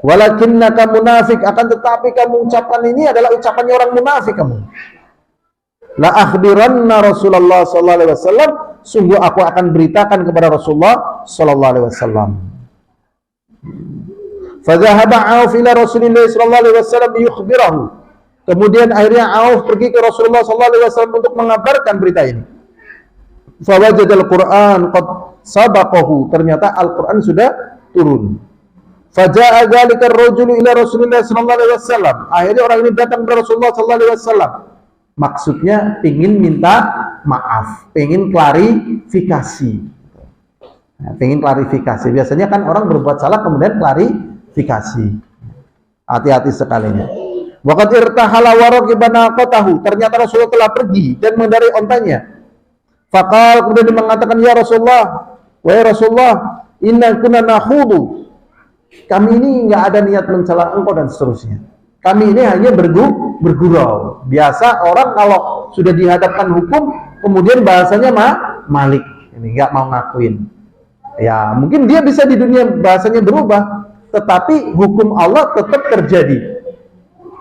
Walakinnaka munafik, akan tetapi kamu ucapan ini adalah ucapannya orang munafik kamu. La akhbiranna Rasulullah sallallahu alaihi wasallam, sungguh aku akan beritakan kepada Rasulullah sallallahu alaihi wasallam. Fadhahaba Auf ila Rasulillah sallallahu alaihi wasallam yukhbirahu. Kemudian akhirnya Auf pergi ke Rasulullah sallallahu alaihi wasallam untuk mengabarkan berita ini. Fawajadal Qur'an qad sabaqahu, ternyata Al-Qur'an sudah turun. Faja'a dzalika ar-rajulu ila Rasulillah sallallahu alaihi wasallam. Akhirnya orang ini datang ke Rasulullah sallallahu alaihi wasallam. Maksudnya ingin minta maaf, ingin klarifikasi. Nah, ingin klarifikasi. Biasanya kan orang berbuat salah kemudian klarifikasi. Hati-hati sekalinya. Waqad irtahala wa raqiba naqatahu. Ternyata Rasulullah telah pergi dan mengendarai ontanya. Faqal, kemudian dia mengatakan, ya Rasulullah, wahai Rasulullah, inna kunna nakhudu. Kami ini enggak ada niat mencela engkau dan seterusnya. Kami ini hanya bergurau. Biasa orang kalau sudah dihadapkan hukum, kemudian bahasanya malik. Ini enggak mau ngakuin. Ya, mungkin dia bisa di dunia bahasanya berubah, tetapi hukum Allah tetap terjadi.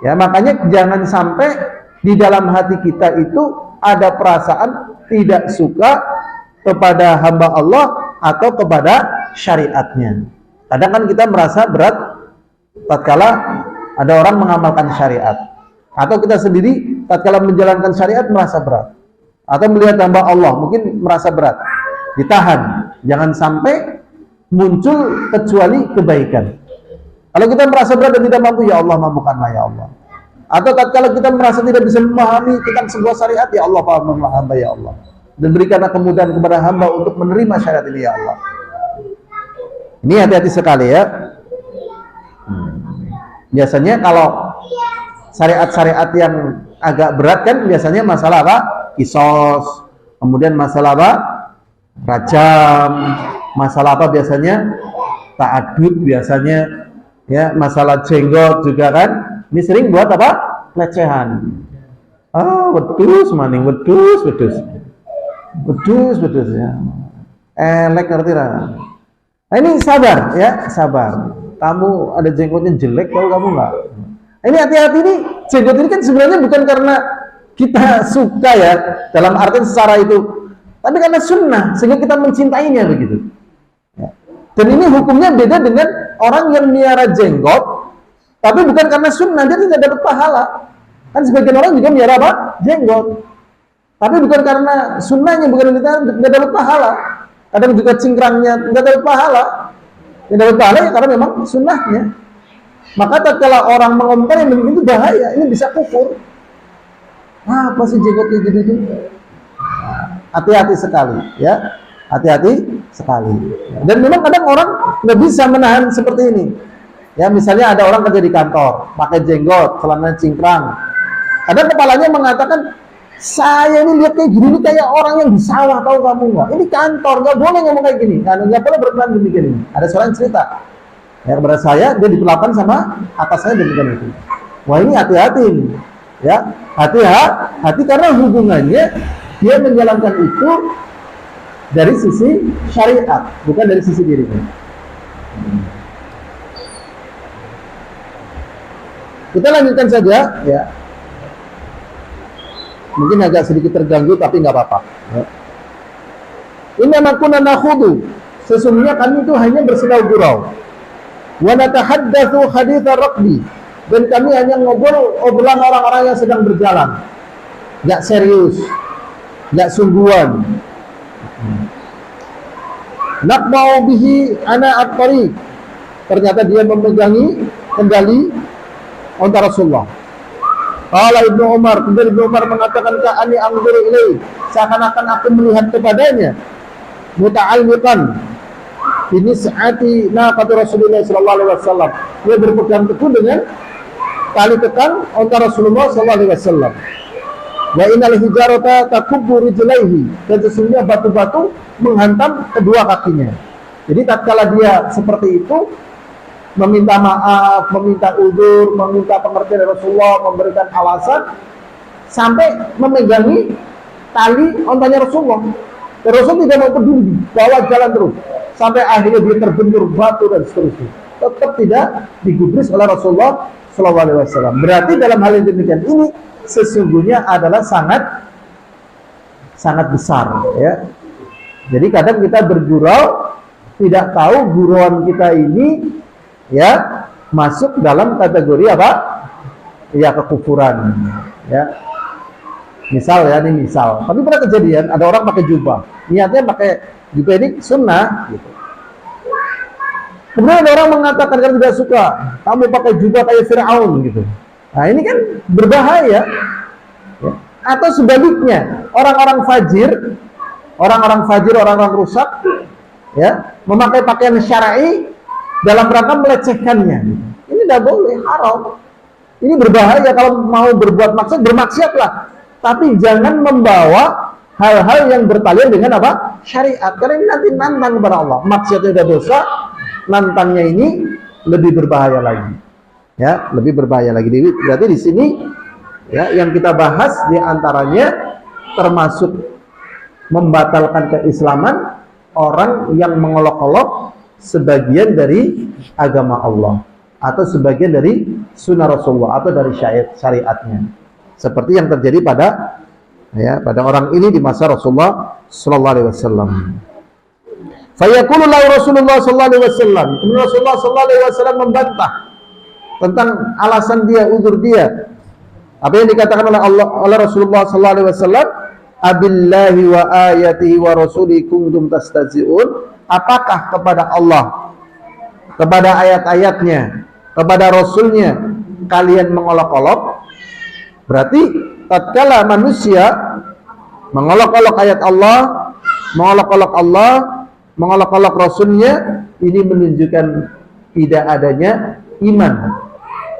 Ya, makanya jangan sampai di dalam hati kita itu ada perasaan tidak suka kepada hamba Allah atau kepada syariatnya. Kadang kan kita merasa berat tatkala ada orang mengamalkan syariat, atau kita sendiri tatkala menjalankan syariat merasa berat, atau melihat hamba Allah mungkin merasa berat. Ditahan, jangan sampai muncul kecuali kebaikan. Kalau kita merasa berat dan tidak mampu, ya Allah mampukanlah ya Allah. Atau tatkala kita merasa tidak bisa memahami tentang sebuah syariat, ya Allah pahamkanlah hamba ya Allah. Dan berikanlah kemudahan kepada hamba untuk menerima syariat ini ya Allah. Ini hati-hati sekali ya. Biasanya kalau syariat-syariat yang agak berat kan biasanya masalah apa? Kisos, kemudian masalah apa? Rajam, masalah apa biasanya? Ta'adud biasanya, ya, masalah jenggot juga kan. Ini sering buat apa? Pelecehan. Wedus maning, wedus ya. Elek ngerti lah. Nah, ini sabar ya, sabar. Kamu ada jenggotnya jelek, tahu kamu nggak? Ini hati-hati nih, jenggot ini kan sebenarnya bukan karena kita suka ya, dalam arti secara itu, tapi karena sunnah, sehingga kita mencintainya begitu. Ya. Dan ini hukumnya beda dengan orang yang miara jenggot, tapi bukan karena sunnah, dia tidak dapat pahala. Kan sebagian orang juga miara apa? Jenggot. Tapi bukan karena sunnahnya, bukan tidak dapat pahala. Kadang juga cingkrangnya tidak dapat pahala. Tidak dapat pahala ya karena memang sunnahnya. Maka tatkala orang mengomentari yang begitu bahaya, ini bisa kufur. Apa sih jenggotnya gitu? Hati-hati sekali, ya. Hati-hati sekali. Dan memang kadang orang nggak bisa menahan seperti ini. Ya, misalnya ada orang kerja di kantor, pakai jenggot, celana cingkrang. Kadang kepalanya mengatakan, saya ini lihat kayak gini, ini kayak orang yang di sawah, tahu kamu nggak? Ini kantor, nggak boleh ngomong kayak gini, nggak boleh berperan demikian ini. Ada seorang cerita, ya kepada saya, dia diperlakukan sama atasannya demikian itu. Wah, ini hati-hati ini, ya hati-hati karena hubungannya dia menjalankan itu dari sisi syariat, bukan dari sisi dirinya. Kita lanjutkan saja, ya. Mungkin agak sedikit terganggu, tapi nggak apa-apa. Ya. Inna kunna nakhudu, sesungguhnya kami itu hanya bersedau gurau. Wa natahaddatsu haditsa raqbi, dan kami hanya ngobrol obrolan orang-orang yang sedang berjalan, nggak serius, nggak sungguhan. Naqma'u bihi ana at-tariq, ternyata dia memegangi kendali unta Rasulullah. Qala Ibnu Umar, kemudian Ibnu Umar mengatakan, ka'ani anzuru ilaihi, seakan-akan aku melihat kepadanya, muta'alliqan ini saati naqati Rasulullah sallallahu alaihi wasallam, dia berpegang teguh dengan tali kekang unta Rasulullah sallallahu alaihi wasallam. Wa innal hijarata takubbu rijlaihi, dan sesungguhnya batu-batu menghantam kedua kakinya. Jadi tatkala dia seperti itu, meminta maaf, meminta uzur, meminta pengertian dari Rasulullah, memberikan alasan, sampai memegangi tali ontanya Rasulullah. Dan Rasul tidak mau peduli, bawa jalan terus, sampai akhirnya dia terbentur batu dan seterusnya. Tetap tidak digubris oleh Rasulullah SAW. Berarti dalam hal yang demikian ini sesungguhnya adalah sangat besar, ya. Jadi kadang kita bergurau, tidak tahu gurauan kita ini, ya, masuk dalam kategori apa? Ya, kekufuran, ya. Misal, ya, ini misal. Tapi pernah kejadian ada orang pakai jubah, niatnya pakai jubah ini sunnah, gitu. Kemudian ada orang mengatakan karena tidak suka, kamu pakai jubah kayak Fir'aun, gitu. Nah, ini kan berbahaya, ya. Atau sebaliknya, orang-orang fajir, orang-orang rusak, ya, memakai pakaian syar'i dalam rangka melecehkannya. Ini tidak boleh, haram. Ini berbahaya. Kalau mau berbuat maksiat, bermaksiatlah, tapi jangan membawa hal-hal yang bertalian dengan apa? Syariat. Karena ini nanti nantang kepada Allah. Maksiatnya sudah dosa, nantangnya ini lebih berbahaya lagi. Ya, lebih berbahaya lagi. Berarti di sini, ya, yang kita bahas di antaranya termasuk membatalkan keislaman orang yang mengolok-olok sebagian dari agama Allah atau sebagian dari sunnah Rasulullah atau dari syariatnya, seperti yang terjadi pada orang ini di masa Rasulullah sallallahu alaihi wasallam. Fayaqulu lahu Rasulullah sallallahu alaihi wasallam, Rasulullah sallallahu alaihi wasallam membantah tentang alasan dia, uzur dia. Apa yang dikatakan oleh Rasulullah sallallahu alaihi wasallam, abillahi wa ayatihi wa rasulihi kuntum tastazi'un, apakah kepada Allah, kepada ayat-ayatnya, kepada Rasulnya kalian mengolok-olok? Berarti tatkala manusia mengolok-olok ayat Allah, mengolok-olok Rasulnya, ini menunjukkan tidak adanya iman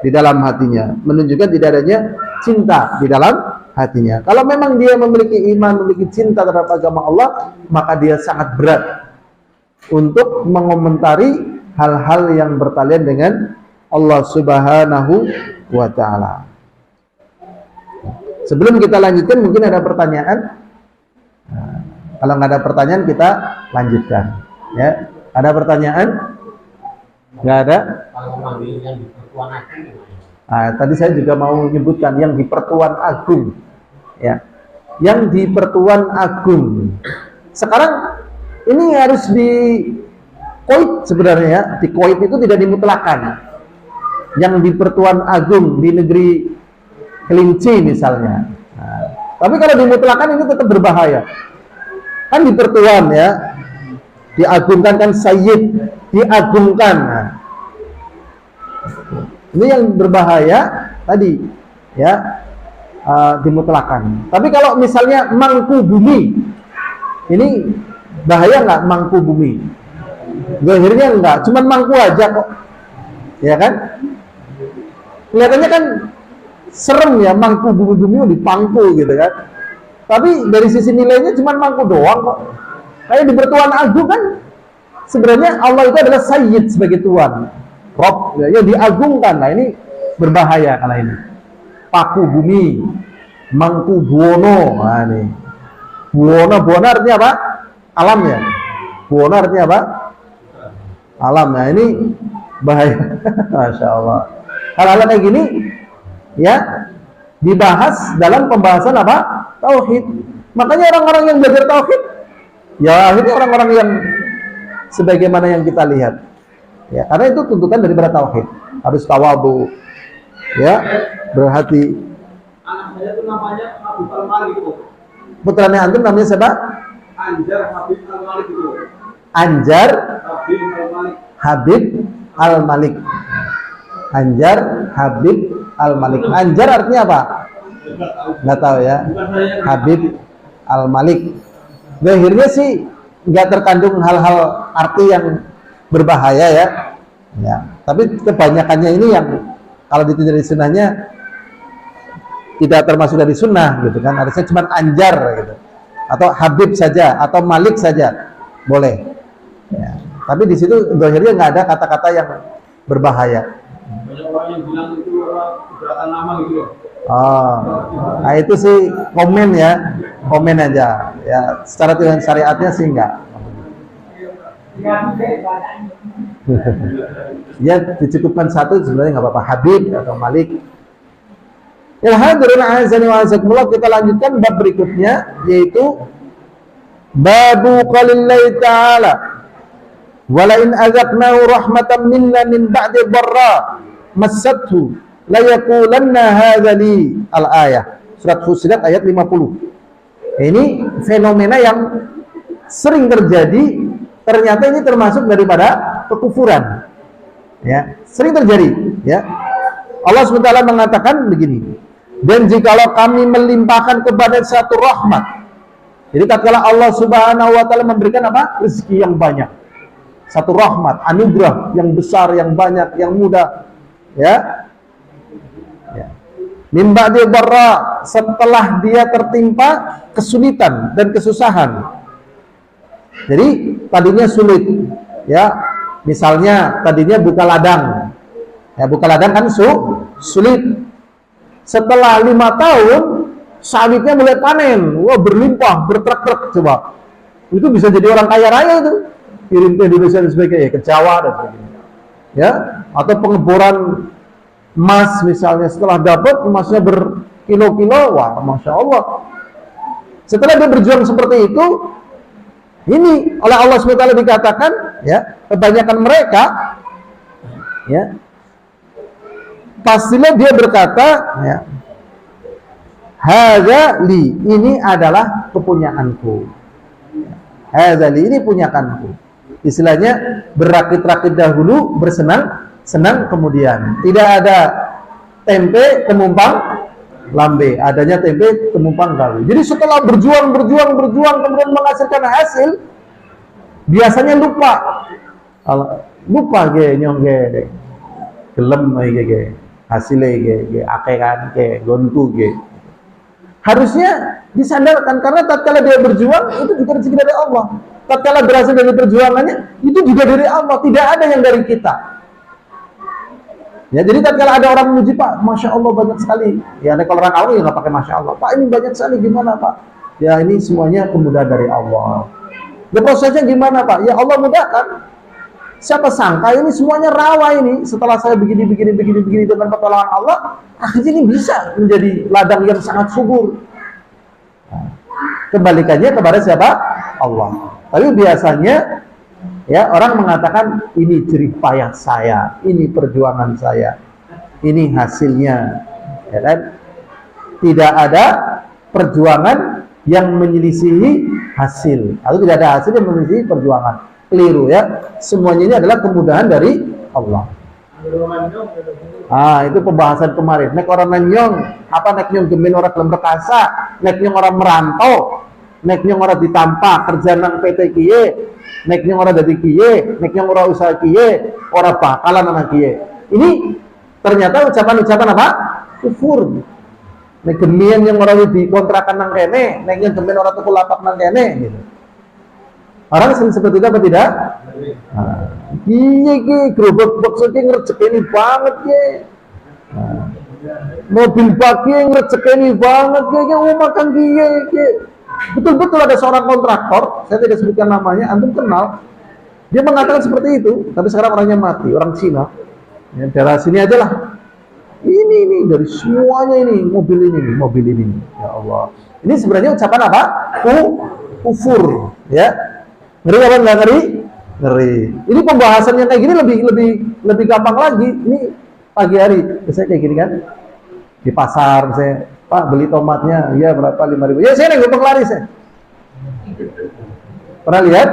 di dalam hatinya, menunjukkan tidak adanya cinta di dalam hatinya. Kalau memang dia memiliki iman, memiliki cinta terhadap agama Allah, maka dia sangat berat untuk mengomentari hal-hal yang bertalian dengan Allah Subhanahu wa ta'ala. Sebelum kita lanjutkan, mungkin ada pertanyaan. Nah, kalau nggak ada pertanyaan, kita lanjutkan. Ya, ada pertanyaan? Nggak ada? Nah, tadi saya juga mau menyebutkan yang di Pertuan Agung, ya, yang di Pertuan Agung. Sekarang ini harus di Kuwait sebenarnya, ya. Di Kuwait itu tidak dimutlakan. Yang di Pertuan Agung di negeri kelinci misalnya. Nah, tapi kalau dimutlakan ini tetap berbahaya. Kan di Pertuan, ya, diagungkan, kan Sayyid, diagungkan. Nah, ini yang berbahaya tadi, ya, dimutlakan. Tapi kalau misalnya mangku bumi, ini bahaya nggak mangku bumi? Akhirnya enggak, cuman mangku aja kok. Ya kan? Kelihatannya kan serem ya, mangku bumi-bumi dipangku gitu kan. Tapi dari sisi nilainya cuma mangku doang kok. Kayak di bertuan agung kan sebenarnya Allah itu adalah Sayyid sebagai tuan, Rob, ya diagungkan. Nah ini berbahaya kalau ini. Paku bumi, mangku buwono. Nah ini buwono artinya apa? Alam ya. Buwono artinya apa? Alam. Nah ini bahaya. Masya Allah. Hal-hal kayak gini ya dibahas dalam pembahasan apa? Tauhid. Makanya orang-orang yang belajar tauhid ya akhirnya orang-orang yang sebagaimana yang kita lihat. Ya, karena itu tuntutan daripada tauhid. Harus tawadhu. Ya, berhati. Anak saya itu namanya Habib Al-Malik itu. Putranya antum namanya siapa? Anjar Habib Al-Malik itu. Anjar Habib Al-Malik. Habib Al-Malik. Anjar Habib Al-Malik. Anjar artinya apa? Nggak tahu ya. Habib Al-Malik. Akhirnya sih nggak terkandung hal-hal arti yang berbahaya ya. Ya. Tapi kebanyakannya ini yang kalau ditiru dari sunnahnya tidak termasuk dari sunnah gitu kan. Harusnya cuma Anjar gitu. Atau Habib saja atau Malik saja boleh. Ya. Tapi di situ akhirnya nggak ada kata-kata yang berbahaya. Banyak orang yang bilang itu keberatan nama gitu loh. Oh, nah itu sih komen ya, komen aja. Ya, secara tujuan syariatnya sih enggak. Ya dicukupkan satu sebenarnya nggak apa-apa, Habib atau Malik. Ya hadirin azani wa azakumullah, kita lanjutkan bab berikutnya yaitu babu qaulillahi ta'ala wala in azaqnahu rahmatan minna min ba'di dharra massathu la yaqulanna hadza li al-ayah. Surat Fussilat ayat 50. Ini fenomena yang sering terjadi, ternyata ini termasuk daripada kekufuran. Ya, sering terjadi, ya. Allah SWT mengatakan begini, dan jikalau kami melimpahkan kepada satu rahmat. Jadi tatkala Allah Subhanahu wa taala memberikan apa? Rezeki yang banyak. Satu rahmat, anugerah yang besar, yang banyak, yang mudah, ya. Ya. Min ba'di dharra, setelah dia tertimpa kesulitan dan kesusahan. Jadi tadinya sulit, ya. Misalnya tadinya buka ladang. Ya, buka ladang kan sulit. Setelah 5 tahun sawitnya mulai panen, wah berlimpah, bertrek-trek coba. Itu bisa jadi orang kaya raya itu. Kirim ke Indonesia dan sebagainya, ke Jawa dan sebagainya. Ya, atau pengeboran emas misalnya, setelah dapat emasnya berkilo-kilo, wah Masya Allah. Setelah dia berjuang seperti itu, ini oleh Allah SWT dikatakan, ya, kebanyakan mereka, ya, pastilah dia berkata, ya, hadza li, ini adalah kepunyaanku. Hadza li, ini punyakanku. Istilahnya berakit-rakit dahulu, bersenang-senang kemudian. Tidak ada tempe temumpang lambe, adanya tempe temumpang gawe. Jadi setelah berjuang kemudian menghasilkan hasil, biasanya lupa ge nyong ge gelem ge hasilnya ge akeh kan ge gonku ge. Harusnya disandarkan, karena tatkala dia berjuang itu juga rezeki dari Allah. Tatkala berhasil dari perjuangannya itu juga dari Allah, tidak ada yang dari kita. Ya, jadi tatkala ada orang memuji, Pak, Masya Allah banyak sekali. Ya, kalau orang awam ya nggak pakai Masya Allah. Pak, ini banyak sekali, gimana Pak? Ya, ini semuanya kemudahan dari Allah. Ya, prosesnya gimana Pak? Ya Allah mudahkan. Siapa sangka ini semuanya rawa ini. Setelah saya begini dengan pertolongan Allah, akhirnya ini bisa menjadi ladang yang sangat subur. Nah, kebalikannya kepada siapa? Allah. Tapi biasanya ya orang mengatakan ini jerih payah saya, ini perjuangan saya, ini hasilnya, ya kan? Tidak ada perjuangan yang menyelisihi hasil, atau tidak ada hasil yang menyelisihi perjuangan. Keliru ya. Semuanya ini adalah kemudahan dari Allah. Ah, itu pembahasan kemarin. Nek orang nanyong, apa nek nyong gemin orang kelem rekasa, nek nyong orang merantau, nek nyong orang ditampa kerja nang PT kiye, nek nyong orang dadi kiye, nek nyong orang usaha kiye, orang bakalan anak kiye. Ini ternyata ucapan-ucapan apa? Kufur. Nek gemian yang orang di kontrakan nang kene, nek yang gemian orang tukul lapak nang kene gitu. Orang sering seperti itu apa tidak? Iya ki, gerobak iki ngrejekeni banget ki. Mobil baki ngrejekeni banget ki, makan ki. Betul-betul ada seorang kontraktor, saya tidak sebutkan namanya, antum kenal. Dia mengatakan seperti itu, tapi sekarang orangnya mati, orang Cina. Ya, daerah sini aja lah. Ini dari semuanya ini mobil ini. Ya Allah. Ini sebenarnya ucapan apa? Kufur, ya. Ngeri apa enggak ngeri? Ngeri. Ini pembahasannya kayak gini lebih gampang lagi. Ini pagi hari, biasanya kayak gini kan? Di pasar saya, Pak beli tomatnya, ya berapa? 5.000. Ya saya nggak laris ya. Pernah lihat?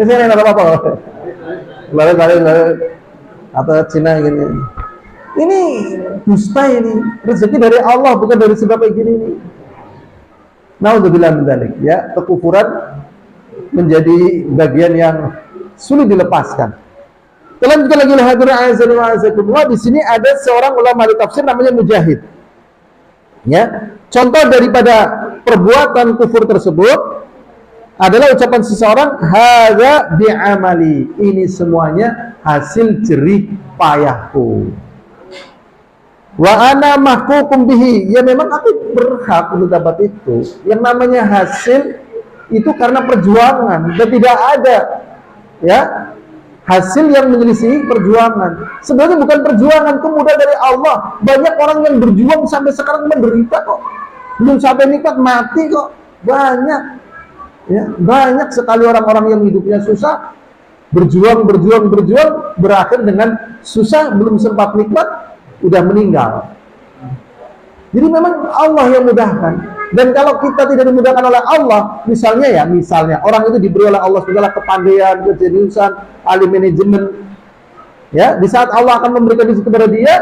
Saya nggak apa-apa. Laris. Atau Cina gini. Ini dusta ini, rezeki dari Allah bukan dari sebab kayak gini ini. Naudzubillah min dzalik, ya, kekufuran menjadi bagian yang sulit dilepaskan. Kalian juga lagi hadirin azakumullah, di sini ada seorang ulama di tafsir namanya Mujahid. Ya, contoh daripada perbuatan kufur tersebut adalah ucapan seseorang hadza bi'amali, ini semuanya hasil jerih payahku. Wa ana mahkukum bihi, ya memang aku berhak untuk dapat itu. Yang namanya hasil itu karena perjuangan dan tidak ada ya hasil yang menyelisihi perjuangan. Sebenarnya bukan perjuangan, kemudahan dari Allah. Banyak orang yang berjuang sampai sekarang menderita kok, belum sampai nikmat mati kok, banyak ya, banyak sekali orang-orang yang hidupnya susah, berjuang berakhir dengan susah, belum sempat nikmat udah meninggal. Jadi memang Allah yang mudahkan. Dan kalau kita tidak dimudahkan oleh Allah, misalnya orang itu diberi oleh Allah segala kepandaian, kejeniusan, ahli manajemen, ya, di saat Allah akan memberikan rezeki kepada dia,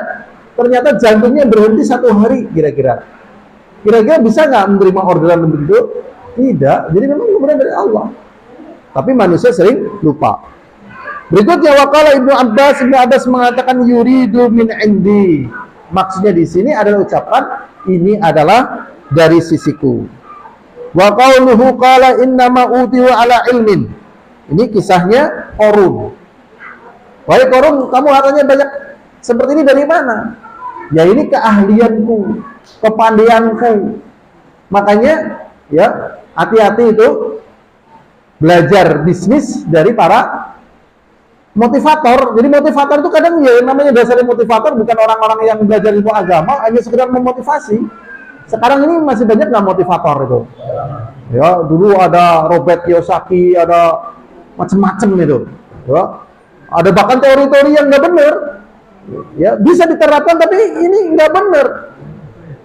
ternyata jantungnya berhenti 1 hari kira-kira bisa nggak menerima orderan begitu? Tidak. Jadi memang kemudian dari Allah. Tapi manusia sering lupa. Berikutnya waqala Ibnu Abbas mengatakan yuridu min indi. Maksudnya di sini adalah ucapan ini adalah dari sisiku. Wa qauluhu qala innama utiwa ala ilmin. Ini kisahnya Qarun. Wahai Qarun, kamu hartanya banyak seperti ini dari mana? Ya ini keahlianku, kepandaianku. Makanya ya hati-hati itu belajar bisnis dari para motivator. Jadi motivator itu kadang ya namanya dasarnya motivator bukan orang-orang yang belajar ilmu agama, hanya sekedar memotivasi. Sekarang ini masih banyak nggak motivator itu? Ya dulu ada Robert Kiyosaki, ada macam-macam itu. Ya, ada bahkan teori-teori yang nggak benar. Ya bisa diterapkan tapi ini nggak benar.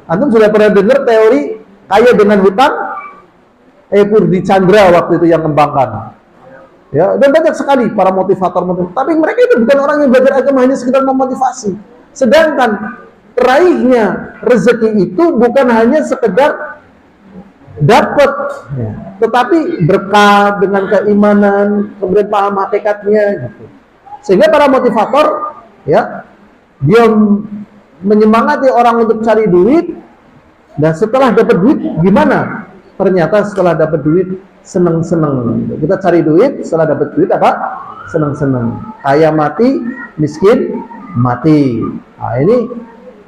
Antum sudah pernah dengar teori kaya dengan hutang? Purdi Chandra waktu itu yang kembangkan. Ya, dan banyak sekali para motivator. Tapi mereka itu bukan orang yang belajar agama, hanya sekedar memotivasi. Sedangkan raihnya rezeki itu bukan hanya sekedar dapat, ya, tetapi berkah dengan keimanan, kemudian paham hakikatnya gitu. Sehingga para motivator ya, dia menyemangati orang untuk cari duit, dan setelah dapat duit gimana? Ternyata setelah dapat duit seneng-seneng. Kita cari duit, setelah dapat duit apa? Seneng-seneng. Kaya mati, miskin mati. Nah, ini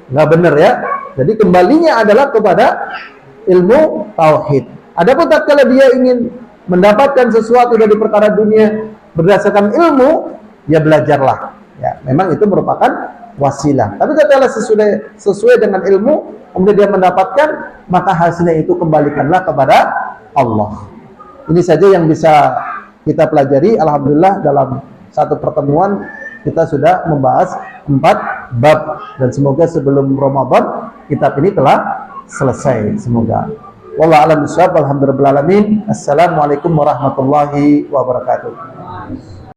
nggak benar ya. Jadi kembalinya adalah kepada ilmu tauhid. Adapun tatkala dia ingin mendapatkan sesuatu dari perkara dunia berdasarkan ilmu, ya belajarlah. Ya, memang itu merupakan wasilah. Tapi tatkala sesuai dengan ilmu, kemudian dia mendapatkan, maka hasilnya itu kembalikanlah kepada Allah. Ini saja yang bisa kita pelajari. Alhamdulillah dalam satu pertemuan kita sudah membahas 4 bab, dan semoga sebelum Ramadan kitab ini telah selesai. Semoga. Wallahu a'lam bishawab. Alhamdulillah. Assalamualaikum warahmatullahi wabarakatuh.